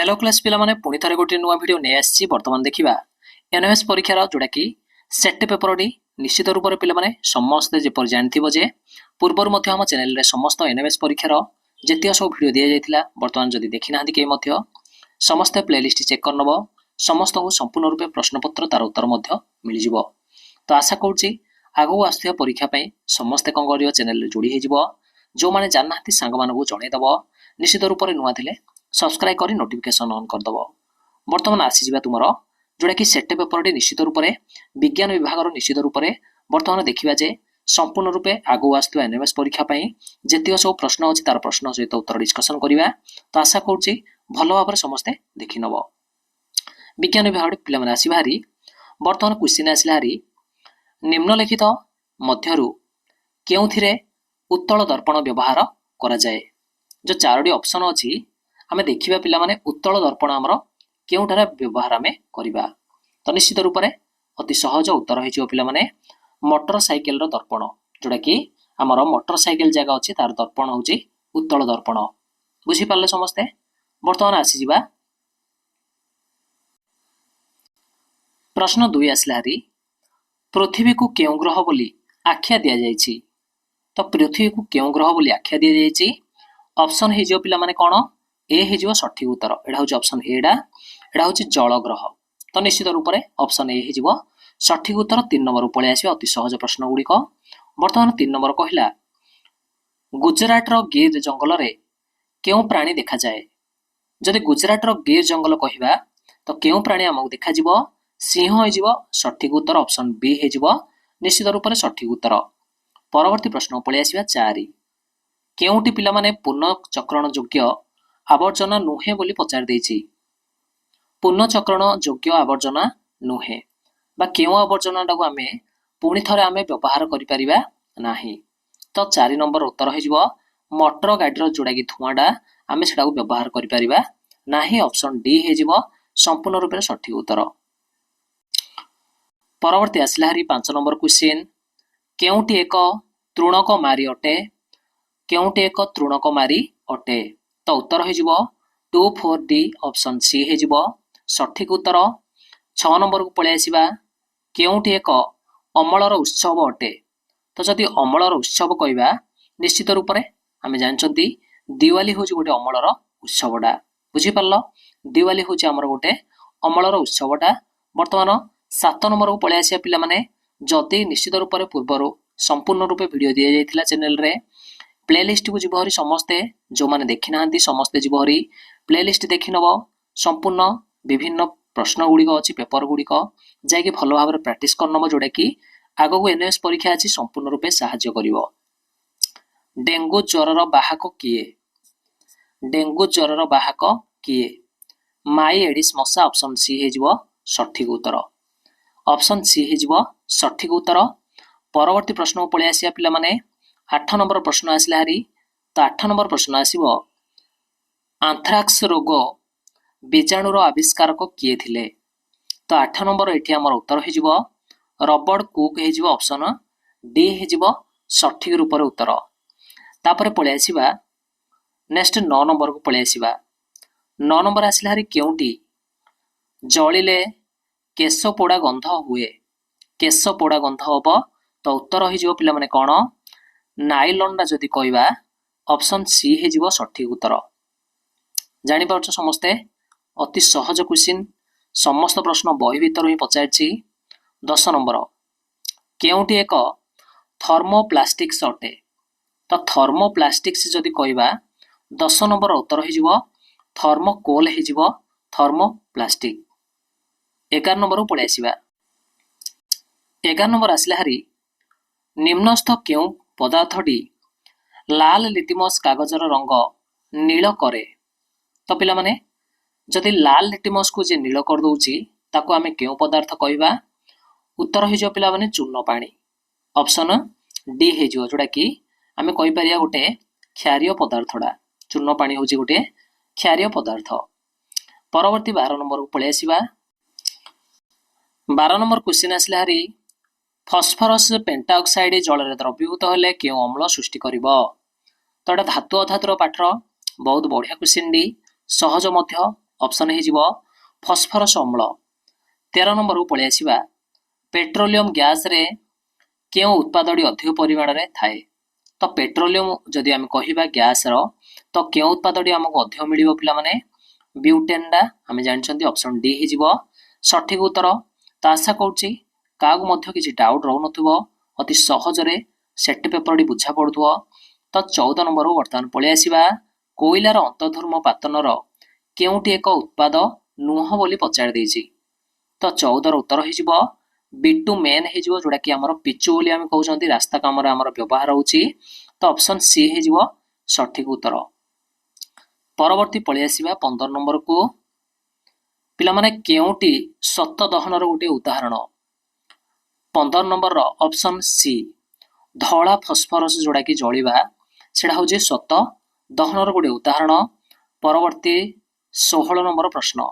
Hello class पिला माने पुणी थरे गोटे नुआ वीडियो नै आछि। वर्तमान देखिबा एनएमएस परीक्षार जोटा कि सेट पेपर डी निश्चित रूप से पिला माने समस्त जेपर जानथिबो जे पूर्वर मध्य हम चैनल रे समस्त एनएमएस परीक्षार जेतिया सब वीडियो दिया जायतिला वर्तमान जदी देखि नांदी के मध्य समस्त प्लेलिस्ट चेक करनबो समस्त को संपूर्ण रूपे प्रश्न पत्र तार उत्तर मध्य मिल जिवो। तो आशा करूची आगो आस्थ्य परीक्षा पई समस्त कं करियो चैनल रे जोडी हे जिवो। जो माने जाननाथि सांग मानकु जणे दबो निश्चित रूप से नुआ थिले सब्सक्राइब करी नोटिफिकेशन ऑन कर दबो। वर्तमान आसी जिबा तुमरो जोडा कि सेट पेपर डी निश्चित रूप से विज्ञान विभाग रो निश्चित रूप से वर्तमान देखिबा जे संपूर्ण रूपे आगो आस्तु एनएमएस परीक्षा पई जेतियो सब प्रश्न अछि तार प्रश्न सहित उत्तर डिस्कशन करिबा। तो आशा करूची भलो भाबरे समस्ते देखि नबो। विज्ञान विभाग पिला माने आसी भारी वर्तमान क्वेश्चन आसिला हारी निम्नलिखित मध्यरु केउथिरे उत्तल दर्पण व्यवहार करा जाय। जो चारोटी ऑप्शन अछि आमे देखिबा पिला माने उत्तल दर्पण हमरो केउठारे व्यवहार आमे करिबा। तो निश्चित रूप से अति सहज उत्तर होई जो पिला माने मोटर साइकिल रो दर्पण जोडा कि हमरो मोटर साइकिल जगह अछि तार दर्पण होची उत्तल दर्पण। बुझी पाले समस्ते। वर्तमान आसी जिबा प्रश्न 2 आसला हरी पृथ्वी को केउ ग्रह बोली आख्या दिया जायछि। तो पृथ्वी को केउ ग्रह बोली आख्या दिया जायछि ऑप्शन हे जो पिला माने कोन ए हे जो सठिक उत्तर एडा होची ऑप्शन एडा एडा होची जल ग्रह। तो निश्चित रूप से ऑप्शन ए हे जिवो सठिक उत्तर 3 नंबर पळे आसी। अति सहज प्रश्न गुडी को वर्तमान 3 नंबर कहिला गुजरात रो गिर जंगल रे केउ प्राणी देखा जाय। जदि गुजरात रो गिर जंगल कहिबा तो केउ प्राणी हमकु देखा जिवो सिंह हे जिवो सठिक उत्तर ऑप्शन बी हे जिवो निश्चित रूप से सठिक उत्तर। परवर्ती प्रश्न पळे आसीबा 4 केउटी पिला माने पुनः चक्रण योग्य आवर्जना नुहे बोली पचार देछि। पुनः चक्रण योग्य आवर्जना नुहे बा केउ आवर्जना टाको आमे पुणी थरे आमे व्यवहार करि परिबा नाही। तो 4 नंबर उत्तर हे जिवो मोटर गाडी रो जोडा कि धुआडा आमे सेटा को व्यवहार करि परिबा नाही ऑप्शन डी हे जिवो संपूर्ण रूप से सठिक उत्तर। परवर्ती आसला हरी 5 नंबर क्वेश्चन केउटी एक तृणक मारी अटे केउटी एक तृणक मारी अटे। तो उत्तर हे जिवो 2 4 डी ऑप्शन सी हे जिवो सठिक उत्तर। 6 नंबर को पळे आसीबा केउटी एक अमलर उत्सव अटे। तो जदि अमलर उत्सव कहबा निश्चित रूप से आमे जानचंती दिवाली होची गोटे अमलर उत्सवडा। बुझी पारलो दिवाली होची हमर गोटे अमलर उत्सवडा। वर्तमान 7 नंबर को पळे आसीया पिला माने जदि निश्चित रूप से पूर्वरो संपूर्ण रूपे वीडियो दिया जायतिला चैनल रे प्लेलिस्ट को जीव हरी समस्ते जो माने देखि नांती समस्ते जीव हरी प्लेलिस्ट देखि नबो संपूर्ण विभिन्न प्रश्न गुडी को अछि पेपर गुडी को जाय कि भलो भाबरे प्रैक्टिस करनबो जोडा कि आगो को एनएस परीक्षा अछि संपूर्ण रूपे सहाय्य करिवो। डेंगू ज्वर रो बाहक किए डेंगू ज्वर रो बाहक किए माई एडिस मशा ऑप्शन सी हे जिवो सठिक उत्तर ऑप्शन सी हे जिवो सठिक उत्तर। परवर्ती प्रश्न को पळे आसिया पिला माने 8 नंबर प्रश्न आसिला हरी। तो 8 नंबर प्रश्न आसीबो आंथ्राक्स रोग बीजाणुर आविष्कारक किए थिले। तो 8 नंबर एठी हमर उत्तर हे जिवो रॉबर्ट कुक हे जिवो ऑप्शन डी हे जिवो सठिक रूप रे उत्तर। तापरे पळे आसीबा नेक्स्ट 9 नंबर को पळे आसीबा 9 नंबर आसिला हरी केउटी जळिले केश पोड़ा गंध हुए केश पोड़ा गंध होबो। तो उत्तर हे जिवो पिला माने कोन नाइलॉन रा जदि कहबा ऑप्शन सी हे जिवो सठिक उत्तर। जानि पाउछ समस्ते अति सहज क्वेश्चन समस्त प्रश्न बही भीतर ही पचारछि। 10 नंबर केउटी एक थर्मोप्लास्टिक्स अटे। तो थर्मोप्लास्टिक्स जदि कहबा 10 नंबर उत्तर हे जिवो थर्मोकोल हे जिवो थर्मोप्लास्टिक। 11 नंबर को पळे आसीबा 11 नंबर आसिला हरी निम्नस्थ केउ पदार्थटी लाल लिटिमस कागजर रंग नील करे। तो पिला माने जदि लाल लिटिमस को जे नील कर दोउची ताको आमे केउ पदार्थ कहबा उत्तर हे जो पिला माने चूर्ण पानी ऑप्शन डी हे जो जोडा कि आमे कहि परिया गोटे क्षारीय पदार्थडा चूर्ण पानी होची गोटे क्षारीय पदार्थ। परवर्ती 12 नंबर को पळे आसीबा 12 नंबर क्वेश्चन आसला हरी फॉस्फरस पेंटाऑक्साइड जल रे द्रवीभूत हेले केउ अम्ल सृष्टि करिवो। तो एटा धातु अधातुर पाठर बहुत बढ़िया क्वेश्चन डी सहज मध्य ऑप्शन हो फस्फरस अम्ल। 13 नंबर को पलि आसिबा पेट्रोलियम गैस रे क्यों उत्पादटी अधिक परिमाण रे थाए। तो पेट्रोलियम जदि आम कहिबा गैस रो तो क्यों उत्पादटी आमको अधिक मिलिबो पिला माने ब्यूटेन डा आम जानछंती ऑप्शन डी हो सठिक उत्तर। तो आशा करूची कागु मध्य किछि डाउट रहु नथुबो अति सहज रे सेट पेपर डी बुझा पडुथुबो। तो 14 नंबर को वर्तमान पलि आसिबा कोइलार अंतर्धर्म पातनर केउटी एक उत्पाद नुह बोली पचार देछि। तो 14 उत्तर हो बिटू मेन हो जोड़ा कि आमर पिचु बोली आम कहते रास्ता काम आमर व्यवहार होची। तो ऑप्शन सी हो सठिक उत्तर। परवर्ती पलि आसिबा 15 नंबर को पिला माने केउटी सत दहनर गोटे उदाहरण। 15 नंबर ऑप्शन सी धला फस्फरस जोड़ा कि जलिबा सेटा हूँ सत दहनर गोटे उदाहरण। परवर्ती 16 नंबर प्रश्न।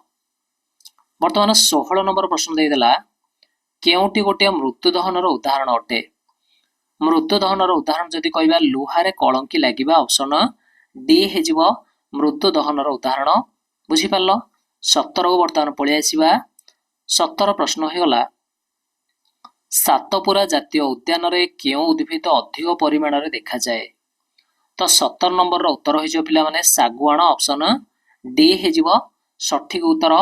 वर्तमान 16 नंबर प्रश्न देदेला केउटी गोटे मृत्यु दहनर उदाहरण अटे। मृत्यु दहनर उदाहरण जदि कहबा लुहारे कलंकी लागिबा ऑप्शन डी हो मृत्यु दहनर उदाहरण। बुझी पारलो। 17 को वर्तमान पलि आसिबा 17 प्रश्न होगला सातपुरा जातीय उद्यान रे केउ उद्भिद अधिक परिमाण रे देखा जाए। तो 17 नंबर उत्तर हो पिला माने सागुआन ऑप्शन डी हो सठिक उत्तर।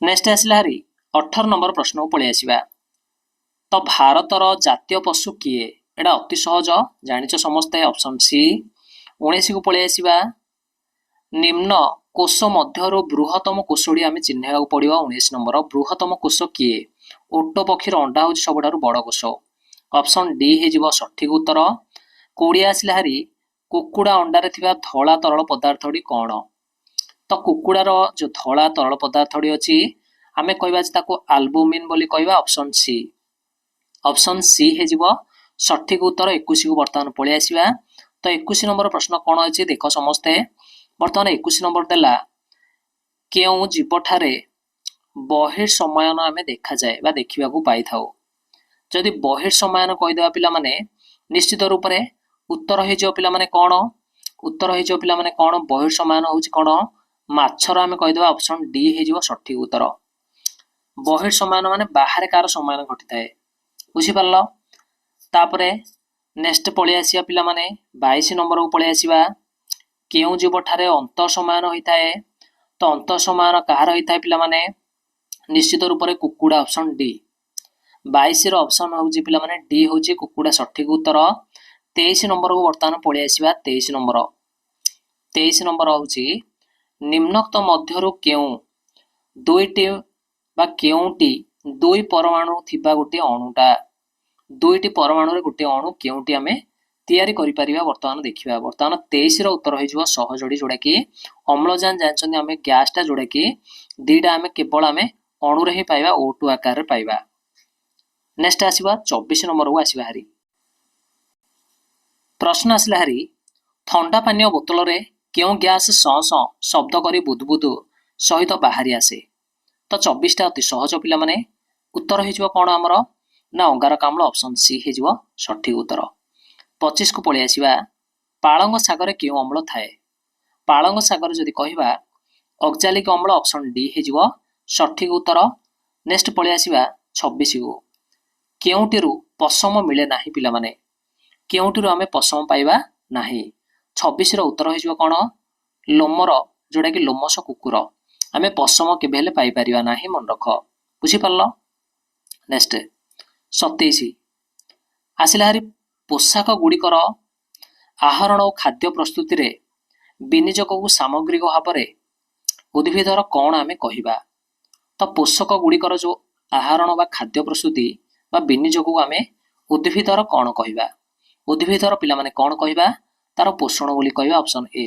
नेक्स्ट आसला हरी 18 नंबर प्रश्न को पलि आसिबा। तो भारतर जातीय पशु किए एटा अति सहज जानिछ समस्ते ऑप्शन सी। 19 को पलि आसिबा निम्न कोष मध्यरु बृहत्तम कोषडी आमे चिन्हवा पड़िबा। 19 नंबर बृहत्तम कोष किए ओटो पक्षीर अंडा हूँ सबुठारु बड़ कोष ऑप्शन डी हो सठिक उत्तर। 20 आसला हरी कुकुड़ा अंडारे थिबा धला तरल पदार्थटी कौन। तो कुकुड़ार जो धला तरल पदार्थटी अच्छी आमे कहबा ताको आल्बुमिन बोली कहबा ऑप्शन सी। ऑप्शन सी हो सठिक उत्तर। 21 को वर्तमान पलि आसिबा। तो 21 नंबर प्रश्न कौन अच्छी देख समस्ते। वर्तमान 21 नंबर देला केउ जीवठारे बहिर्समयन आमे देखा जाए बा देखिबा को पाई थाउ। जदि बहिर्समयन कहिदेबा पिला माने निश्चित रूप से उत्तर हो पिला माने कौन। उत्तर हो पिला माने कौन बहिर्समयन होउछि कौन माछर आमे कहिदेबा ऑप्शन डी हो सठिक उत्तर। बहिर्समयन माने बाहर कार समयन घटी थाए। बुझी पारलो। तापरे नेक्स्ट पलि आसिया पिला माने 22 नंबर को पलि आसिबा केउ जीवठारे अंतर समयन होइथाए। तो अंतर समयन कहार होइथाए पिला माने निश्चित रूप से कुकुड़ा ऑप्शन डी। 22 रो ऑप्शन होउछि पिला माने डी होउछि कुकुड़ा सठिक उत्तर। 23 नंबर को वर्तमान पलि आसिबा। 23 नंबर होउछि निम्नोक्त मध्यरु केउ दुईटी बा केउटी दुई परमाणु थिबा गोटे अणुटा दुईटी परमाणु रे गोटे अणु केउटी आमे तैयारी करि परिबा वर्तमान देखिबा। वर्तमान 23 रो उत्तर होइजो सहजोडी जोडा कि अम्लजान जानछन आमे गैसटा जोडा कि दीटा आमे केवल आमे अणु रे ही पाइबा O2 आकार रे पाइबा। नेक्स्ट आसीबा 24 नंबर को आसीबा हरी प्रश्न आसला हरी ठंडा पानीय बोतल रे क्यों गैस शब्द करी बुदबुद सहित बाहरी आसे। तो 24 टा अति सहज पिला माने उत्तर हो कौन आमर ना अंगारकाम्ल ऑप्शन सी हो सठिक उत्तर। 25 को पलि आसिबा पालंग सागर क्यों अम्ल थाए। पालंग सागर जदि कहबा ऑक्जालिक अम्ल ऑप्शन डी हो सठिक उत्तर। नेक्स्ट पलि आसिबा 26 को केउटिरु पशम मिले नाही पिला माने केउटिरु आमे पशम पाइबा नाही। 26 रो उत्तर हो कौन लोमर जोड़ा कि लोमस कुकुर आमे पशम केबे हेले पाई परिबा नाही मन रख। बुझी पारलो। नेक्स्ट 27 आसिला हरी पोशाक गुड़िकर आहरण और खाद्य प्रस्तुति रे विनियोग को सामग्रिक भाव में उद्भिदर कौन आमे कहिबा। तो पोषक गुड़िकर जो आहरण बा खाद्य प्रस्तुति बा विनियोग को आमे उद्भिदर कौन कहिबा। उद्भिदर पिला माने कौन कहिबा तार पोषण बोली कहिबा ऑप्शन ए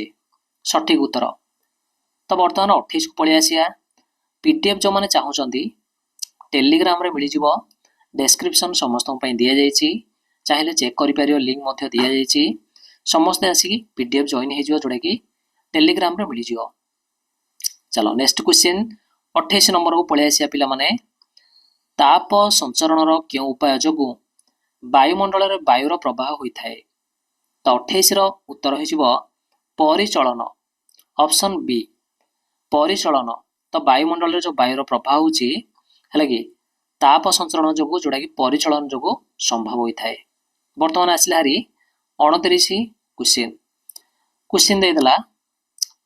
सठिक उत्तर। तो बर्तमान 28 को पलि आसिया पीडीएफ जो माने चाहूचंदी टेलीग्राम रे मिली जिवो डिस्क्रिप्शन समस्त पई दिया जायछि चाहिले चेक करि परियो लिंक मध्य दिया जायछि समस्त आसी पीडीएफ जॉइन हे जिवो जोडा कि टेलीग्राम रे मिली जिवो। चलो नेक्स्ट क्वेश्चन 28 नंबर को पलि आसिया पिला माने ताप संचरण रो क्यों उपाय जोगु वायुमंडल रे वायुर प्रवाह होई थाए। तो 28 रो उत्तर हो जिवो परिचलन ऑप्शन बी परिचलन तो वायुमंडल रे जो वायुर प्रभाव होची हैला कि ताप संचरण जोगु जोड़ा कि परिचलन जोगु संभव होई थाए। वर्तमान आसिला हरी 29 क्वेश्चन क्वेश्चन देला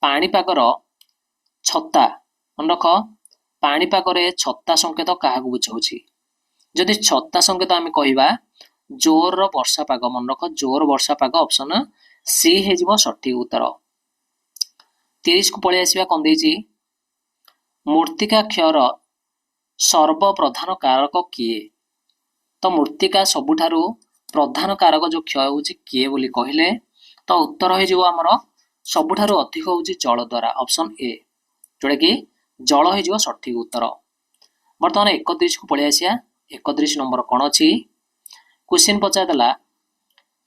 पाणीपागर छत्ता मन रख पाणीपागर छत्ता संकेत क्या बुझाऊँ जदि छत्ता संकेत आम कहवा जोर वर्षा पाग मन रख जोर वर्षा पाग ऑप्शन सी हो सठिक उत्तर। 30 को पलि आसवा कौन देछि मूर्तिका क्षयर सर्वप्रधान कारक किए तो मूर्तिका सबुठारु प्रधान कारक जो क्षय होछि किए बोली कहिले तो उत्तर हो आमर सबुठारु अधिक होछि जल द्वारा ऑप्शन ए जोड़ा कि जल हो सठिक उत्तर। बर्तमान 31 को पलि आसिया 31 नंबर कौन अच्छी क्वेश्चन पचारदेला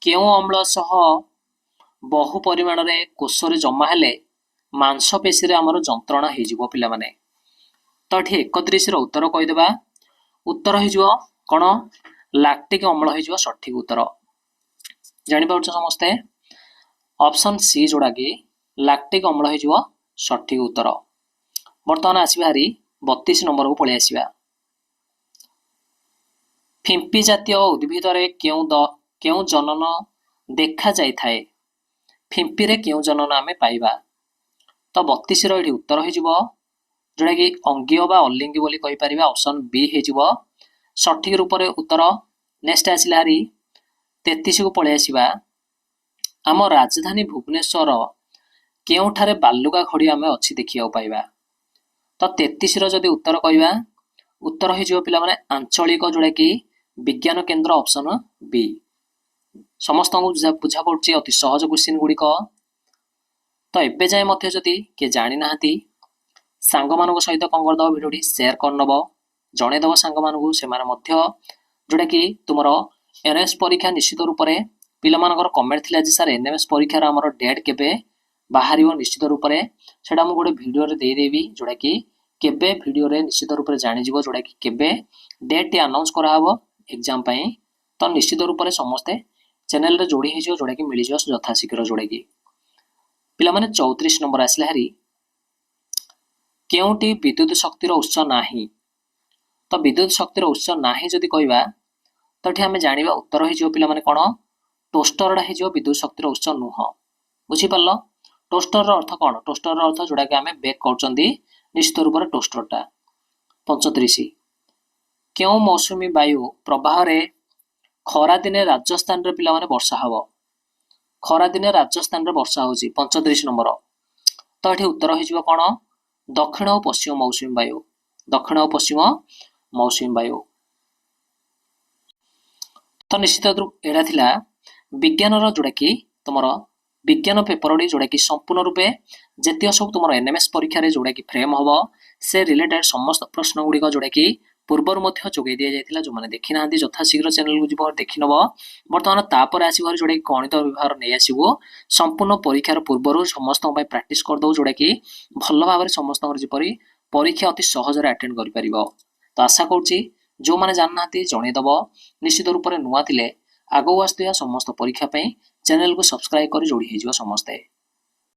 केउ अम्ल सह बहु परिमाण रे कोषरे जमा हेले मांसपेशी रे आमर जंत्रणा हो पिला माने तो ये 31 रो उत्तर कहीदेबा उत्तर हो कौन लैक्टिक अम्ल हो सठिक उत्तर जानि पाउछ समस्ते ऑप्शन सी जोड़ा कि लैक्टिक अम्ल हो सठिक उत्तर। बर्तमान आसवा हारी 32 नंबर को पलि आसवा फिंपी जातीय उद्भिद रे केउ जनन देखा जाय थाए फिंपी रे केउ जनन आमे पाइबा तो 32 रो एठी उत्तर हो जोड़ा कि अंगीय बा अलिंगी बोली कहि परिबा ऑप्शन बी हो सठिक रूप रे उत्तर। नेक्स्ट आसिला हारी 33 को पलि आसवा आम राजधानी भुवनेश्वर केउठारे बालुका खड़ी आमे अछि देखिया पाइबा तो 33 रो जदि उत्तर कहवा उत्तर हो पिला माने आंचलिक जोड़ा कि विज्ञान केंद्र ऑप्शन बी समस्त बुझा पड़ुछि अति सहज क्वेश्चन गुड़िक तो एबे जाए मध्य जदि के जानी नाहंती सांग मानक सहित कौन करदब भिडियोटी शेयर करनब जणेदब सांग मानकु सेमाने मध्य जोड़ा कि तुमर एनएमएस परीक्षा निश्चित रूप से पिलामानकर कमेंट थिला जे सर एनएमएस परीक्षार आमर डेट केबे बाहरियो निश्चित रूप से सेटा मु गोटे वीडियो रे दे देबी जोड़ा कि केबे वीडियो रे निश्चित रूप से जानि जिवो जोड़ा कि केबे डेट टी अनाउंस करा हबो एग्जाम पई तो निश्चित रूप से समस्ते चैनल रे जोड़ी हिजो जोड़ा कि मिली जो यथा शीघ्र जोड़ा कि पिला माने 34 नंबर आसला हरी केउटी विद्युत शक्तिर उत्स नाही तो विद्युत शक्तिर उत्स नाही जदि कहवा तो ये आम जाना उत्तर हो पिला माने कौन टोस्टर हो विद्युत शक्तिर उत्स नुह बुझीपार टोस्टर अर्थ कौन टोस्टर अर्थ जोड़ा कि आम बेक कर निश्चित रूप से टोस्टरटा। 35 क्यों मौसुमी वायु प्रवाह रे खरा दिने राजस्थान रे पिला माने वर्षा हबो खरा दिने राजस्थान रे वर्षा होची 35 नंबर तो ये उत्तर हो कौन दक्षिण और पश्चिम मौसुमी वायु दक्षिण और पश्चिम मौसुमी वायु। तो निश्चित एटा थिला विज्ञान जोड़ा कि तुम विज्ञान पेपर जोड़ा कि संपूर्ण रूपे जेतिक सब तुम एनएमएस परीक्षा रे जोड़ा कि फ्रेम हम से रिलेटेड समस्त प्रश्न गुड़िक जोड़ा कि पूर्वर जोगे दि जाइथिला जो माने देखि नाहंती यथा शीघ्र चैनल को जीव देखि नब बर्तमान तापर आसीबार जोड़ा कि गणित विभाग नहीं आसीबो संपूर्ण परीक्षार पूर्वर समस्त प्रैक्टिस कर दो जोड़ा कि भल भाव समस्त जीपरी परीक्षा अति सहज अटेंड कर परिबो। तो आशा करूची जो माने जान नाहंती जणेदब निश्चित रूप से नुआ थिले आगो आसुया समस्त परीक्षा चैनल को सब्सक्राइब कर जोड़ी हो समस्ते।